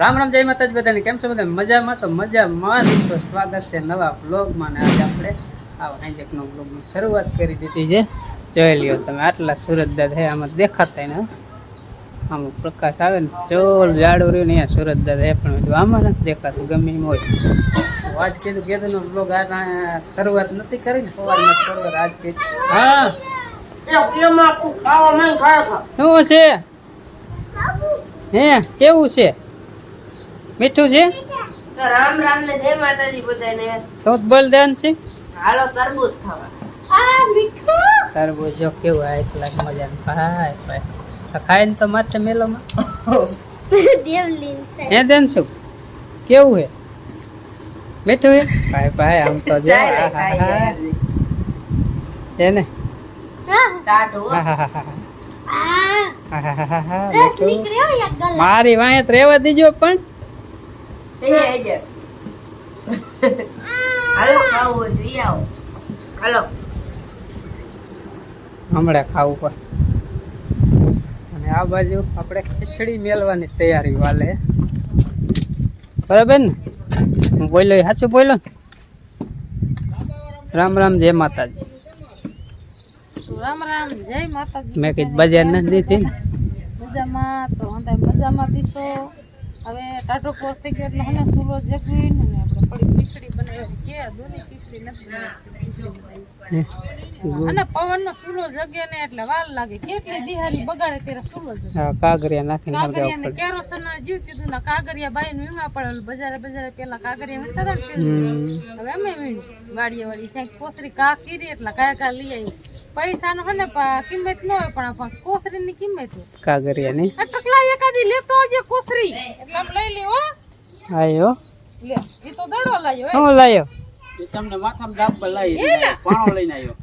રામ રામ જય માતાજી બધાને કેમ છો બધા મજામાં તો મજામાં તો સ્વાગત છે નવા બ્લોગમાં ને આજે આપણે આ હાઈજેકનો બ્લોગની શરૂઆત કરી દીધી છે જોઈ લ્યો તમે આટલા સુરતદાર છે આમાં દેખાતા ને આમ પ્રકાશ આવે ને ચોલ જાડું રહ્યું ને અહીંયા સુરતદાર છે પણ જો આમાં નથી દેખાતું ગમે એમ હોય આજ કીધું બ્લોગ આ શરૂઆત નથી કરી ને સવારમાં શરૂઆત આજ કીધું હા શું છે હે કેવું છે મીઠું છે તો રામ રામ ને જય માતાજી બધાને તો બોલ દેન છે હાલો તરબૂચ ખાવા આ મીઠું તરબૂચ જો કેવું આ એટલા મજાનું ખાય ભાઈ ખાઈને તો માથે મેલોમાં દેવલીન છે હે દેન શું કેવું હે મીઠું હે ભાઈ ભાઈ આમ તો જો એને ટાટો મારી વાંહે રેવા દીજો પણ હમણાં ખાવું પણ અને આ બાજુ આપણે ખીચડી મેળવાની તૈયારી વાલે બરાબર ને હું બોલ્યો સાચું બોલ્યો ને રામ રામ જય માતાજી રામ રામ જય માતાજી મેં કીધું બજાર નથી દીધી ને મજામાં તો હંધાય મજામાં દીશો હવે ટાટો કોર થઈ ગયો એટલે હને સુલો જગવી ને આપણે પડી ખીચડી બનાવી કે દોની ખીચડી નથી બનાવી અને પવનનો સુલો જગે ને એટલે વાર લાગે કેટલી દિહારી બગાડે ત્યારે સુલો જગે હા કાગરિયા નાખીને કાગરિયા ને કેરોસન જીવ કીધું ના કાગરિયા બાઈ નું વીમા પડેલું બજારે પેલા કાગરિયા વીણતા હતા ને હવે અમે વીણ્યું વાડી સાંક કોથરી કા કીરી એટલે કા લઈ આવી પૈસા નો ને કિંમત ન હોય પણ કોથરી ની કિંમત હોય કાગરિયા ની ટકલા એકાદી લેતો આવજે કોથરી એટલે આમ લઈ લે હો આયો લે ઈ તો દડો લાયો હું લાયો તમને માથામાં દાબ લઈ પાણો લઈને આવ્યો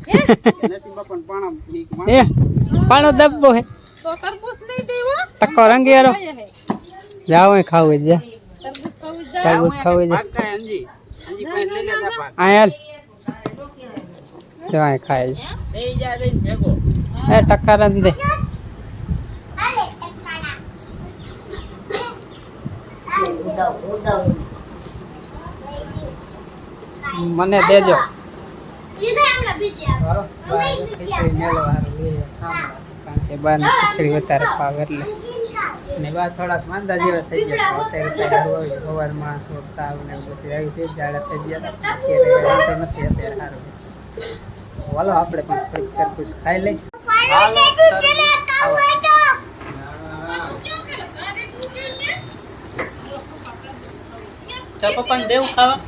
નથી બાપન પાણો એ પાણો દબ્બો હે તો તરબૂચ નહીં દેવો ટકો રંગિયારો જાવ એ ખાવું જા તરબૂચ ખાવું જા તરબૂચ ખાવું જા પાકા અંજી પાસે લઈ લેતા પાક આયલ જવાય ખાય એ જા લઈને ભેગો એ ટકા રન દે મને દેજો ખીચડી વધારે પાવે એટલે ને બા થોડાક માંદા જેવા થઈ ગયા અત્યારે સવારમાં થોડું તાવ ને બધું આવી થઈ જાડા થઈ ગયા અત્યારે વાંધો નથી અત્યારે સારું ચાલો આપણે પણ થોડીક તરબૂચ ખાઈ લઈ ચાલ પપ્પાને દેવું ખાવા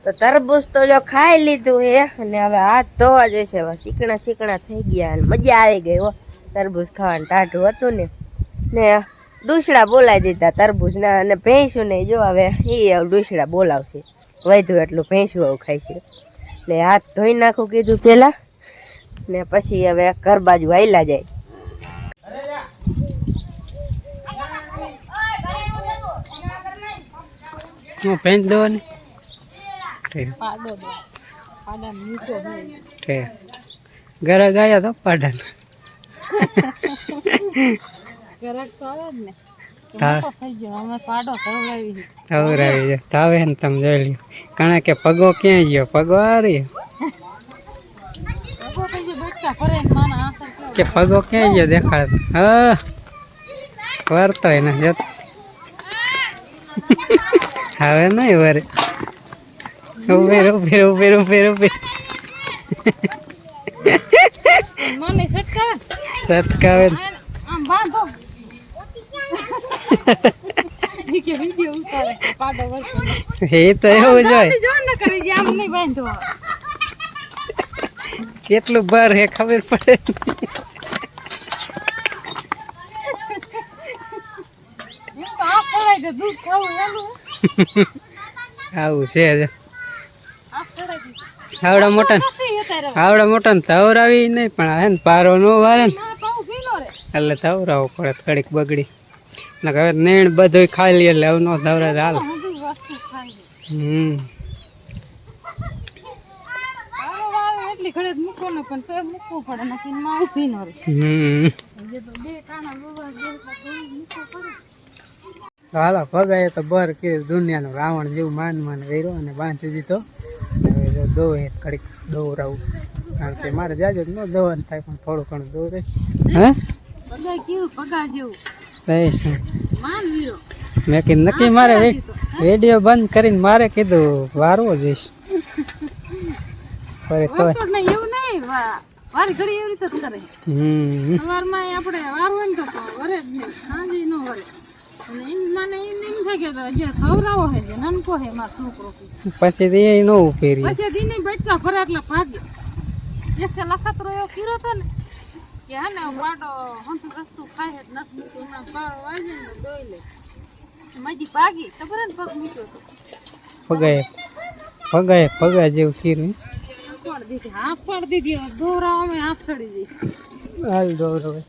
તો તરબૂચ તો જો ખાઈ લીધું હે અને હવે હાથ ધોવા જોઈશે શીકણા થઈ ગયા અને મજા આવી ગઈ હો તરબૂચ ખાવાનું ટાઢું હતું ને ડુસડા બોલાવી દીધા તરબૂચ ના અને ભેંસું ને જો હવે એ ડુસડા બોલાવશે વધ્યું એટલું ભેંસું આવું ખાઈશે એટલે હાથ ધોઈ નાખું કીધું પેલા ને પછી હવે ઘર બાજુ આયલા જાય હું ભેંસ દો ને ઘરે ગયા તો પાડા તાવે ને તમે જોઈ લ્યો કારણ કે પગો ક્યાં ગયો પગો આ રહ્યો કે પગો ક્યાં ગયો દેખાડ હા વરતો એને જતો હવે નહીં વરે ઉભેર સટકાવે એ તો એવું જ હોય કેટલું બર હે ખબર પડે આવું છે આવડા મોટા ને તવરાવી નહીં પણ હે ને પારો નો વારે ને એટલે ધવરાવવું પડે કડીક બગડી ને હવે નેણ બધું ખાઈ લઈએ એટલે હવે નો ધવરાય હાલ એટલી ઘડે મૂકો ને પણ તો મૂકવું પડે નથી માં ઉભી ન રહે તો બે ટાણા લોવા હાલો ભગાય તો બર કીધું દુનિયાનો રાવણ જેવું માન વેરો અને બાંધી દીધો હવે દોવે કડીક દોરાવું કારણ કે મારે જાજો ન દોવાનું થાય પણ થોડું ઘણું દોરે હે પગા કેવું પગા જેવું સહી છે માન વીરો મેં કીધું નક્કી મારે વિડીયો બંધ કરીને મારે કીધું વારવો જઈશ એવું નહીં વારી ઘડી એવી રીતે જ કરે સવારમાં આપણે વારવાનું તો વરે જ નહીં સાંજે ન વરે અને એમ મને એમ થાય કે જે ખવરાવો હે જે નાનકો હે મારો છોકરો પછી એ ન ઉપેરી પછી દીને બેઠા ફરે એટલે ભાગે એક લખતરો એવો કીરો હતો ને કે હે ને વાડો હંસુ વસ્તુ ખાય જ નથી હમણાં પાર વાગે ને દોઈ લે મજી ભાગી ખબર ને પગ મૂક્યો તો ભગાય જેવું કીધું હાફ પાડી દીધી દોરા અમે હાફ ચડી જઈ હાલ દોરો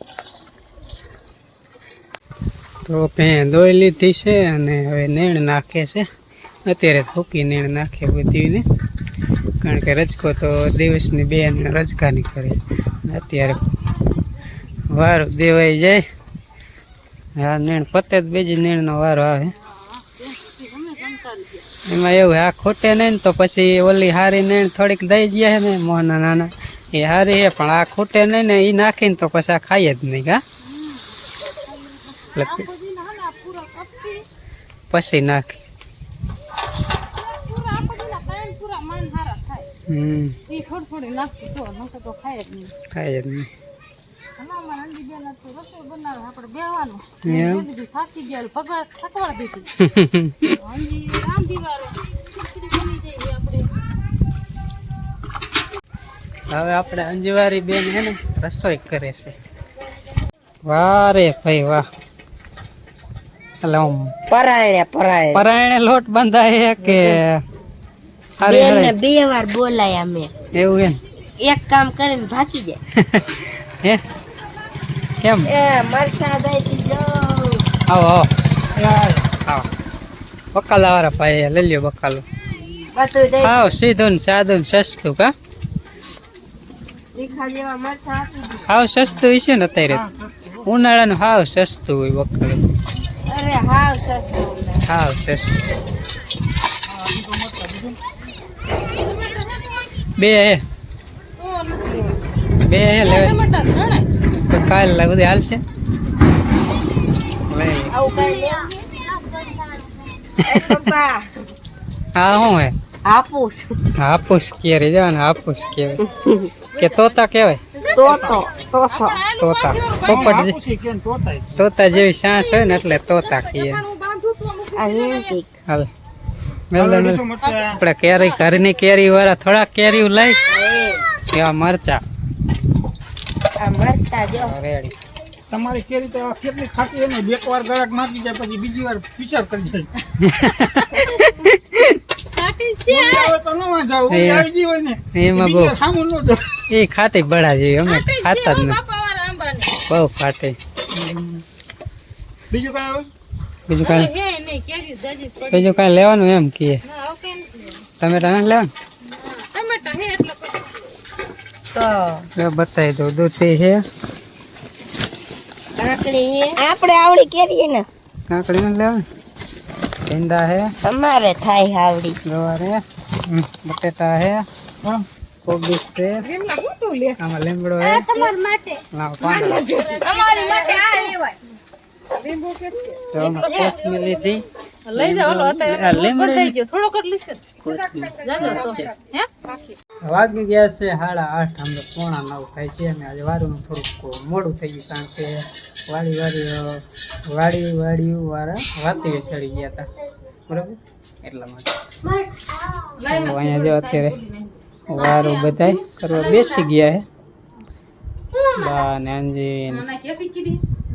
તો પેં દોઈ લીધી છે અને હવે નેણ નાખે છે અત્યારે થૂકી નેણ નાખે બધીને કારણ કે રજકો તો દિવસની બે રજકાની કરે અત્યારે વારો દેવાઈ જાય હા નેણ પતે જ બીજી નેણનો વારો આવે એમાં એવું આ ખોટે નહીં ને તો પછી ઓલી હારી નેણ થોડીક દઈ ગયા છે ને મોના નાના એ હારી છે પણ આ ખૂટે નહીં ને એ નાખીને તો પછી આ ખાઈએ જ નહીં કા પછી નાખી ખાઈએ જ નહીં હવે આપણે અંજવારી બેન હે ને રસોઈ કરે છે વાહ રે ભાઈ વાહ પરાયણે લોટ બંધાય કે બે વાર બોલાયા મેં એવું એમ એક કામ કરીને ભાગી જાય હે કેમ એ મરચા દઈ દીધો આવો આવો બકાલા વાળા ભાઈ લઈ લ્યો બકાલું બધું દઈ આવ સીધું ને સાદું ને સસ્તું કા તીખા જેવા મરચા આપી દીધા હાવ સસ્તું હશે ને અત્યારે ઉનાળાનું હાવ સસ્તું હોય બકાલું અરે હાવ સસ્તું હાવ સસ્તું બે હે લેવા તો કાલ લાગુ હાલશે આવું કઈ પપ્પા હા શું હે હાપુસ હાપુસ કેરી જવા ને હાપુસ કહેવાય કે તોતા કહેવાય તોતા તોતા જેવી સાસ હોય ને એટલે તોતા કહીએ હાલ આપણે કેરી ઘરની કેરી વાળા થોડા કેરી લઈ એવા મરચા રેડી તમારી કેરી તો કેટલી ખાતી એને બે વાર ગળાક નાખી જાય પછી બીજી વાર પીછાડ કરી જાય તો ન વાંધાવ આવી ગઈ હોય ને એમાં બહુ સામું ન દો એ ખાતી બળા જેવી અમે ખાતા જ નથી બહુ ખાતી બીજું કઈ આવે બીજું કાંઈ લેવાનું એમ કીએ ટમેટા નથી લેવાનું તો બતાવી દઉં દૂધી છે આપણે આવડી કેરીએ ને કાકડી નથી લેવાની ભીંડા છે અમારે થાય આવડી ગવાર છે બટેટા છે કોબીજ છે આમાં લીમડો છે લાવો પાંદડા તો આમાં કોથમીર લીધી લઈ જાવ લીમડો વાગી ગયા છે 8:30 આમ તો 8:45 થાય છે અને આજે વારું થોડુંક મોડું થઈ ગયું કારણ કે વાડી વાળા વાતી ચડી ગયા હતા બરાબર એટલા માટે અહીંયા જો અત્યારે વારું બધાય કરવા બેસી ગયા હે બા ને અંજી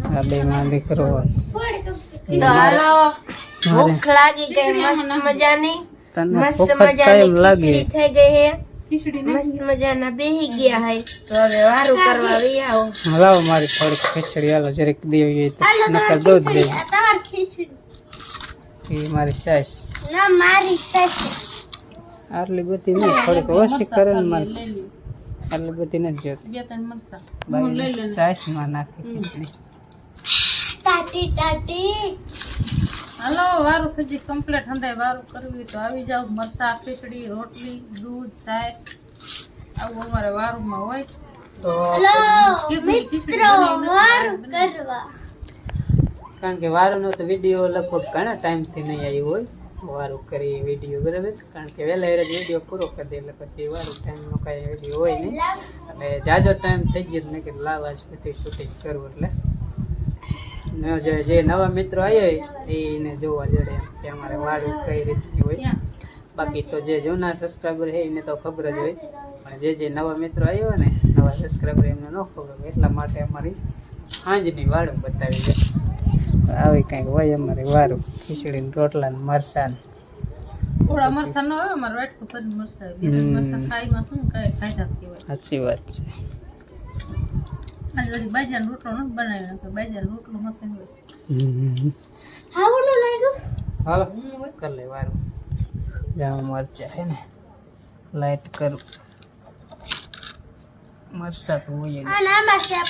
આ બે માં દીકરો તો હાલો ભૂખ લાગી ગઈ મસ્ત મજાની તને મસ્ત વખત મજાની ટાઈમ લાગે ખીચડી થઈ ગઈ હે ખીચડી મસ્ત મજાના બેહી ગયા hay તો હવે વારું કરવા વી આવો લાવો મારી થોડીક ખીચડી હાલો જરીક દેવી તો નકર દૂધ દે તમાર ખીચડી એ મારી સાસ ના મારી થશે આટલી બધી નહીં થોડીક ઓછી કરે ને મારે લઈ લ્યો આટલી બધી નથી જોતી 2-3 મરચાં બાઈ સાસમાં નાખી ખીચડી ટાટી ટાટી હાલો વારું થઈ કમ્પ્લીટ હંધાય વારું કરવી તો આવી જાવ મરસા ખીચડી રોટલી દૂધ છાશ આવું અમારે વારુંમાં હોય તો મિત્રો વારું કરવા કારણ કે વારુંનો તો વિડીયો લગભગ ઘણા ટાઈમથી નહીં આવ્યો હોય વારું કરી વિડીયો બરાબર કારણ કે વહેલા એ વિડીયો પૂરો કરી દે એટલે પછી વારું ટાઈમનો કાંઈ વિડીયો હોય નહીં એટલે જાજો ટાઈમ થઈ ગયો ને કે લાવા જ બધી શૂટિંગ કરવું એટલે જે નવા મિત્રો આવ્યા એને જોવા જડે કે અમારે વારું કઈ રીતની હોય ત્યાં બાકી તો જે જૂના સબસ્ક્રાઈબર છે એને તો ખબર જ હોય પણ જે નવા મિત્રો આવ્યા ને નવા સબસ્ક્રાઈબર એમને ન ખબર હોય એટલા માટે અમારી સાંજની વાળું બતાવી છે આવી કંઈક હોય અમારી વારું ખીચડી ને રોટલા ને મરચાં થોડા મરસા ન હોય અમારે વાટકું કરી મરસા હોય 2 મરસા ખાઈમાં શું કઈ ખાધા કહેવાય સાચી વાત છે આજે વળી બાજરાનો રોટલો નથી બનાવી નાખ્યો બાજરાનો રોટલો મસ્ત હોય હાવનું લાગ્યું હાલો કર લે વારું જામ મરચા હે ને લાઈટ કરું મરચા તો હોય જ. આ નામાં છે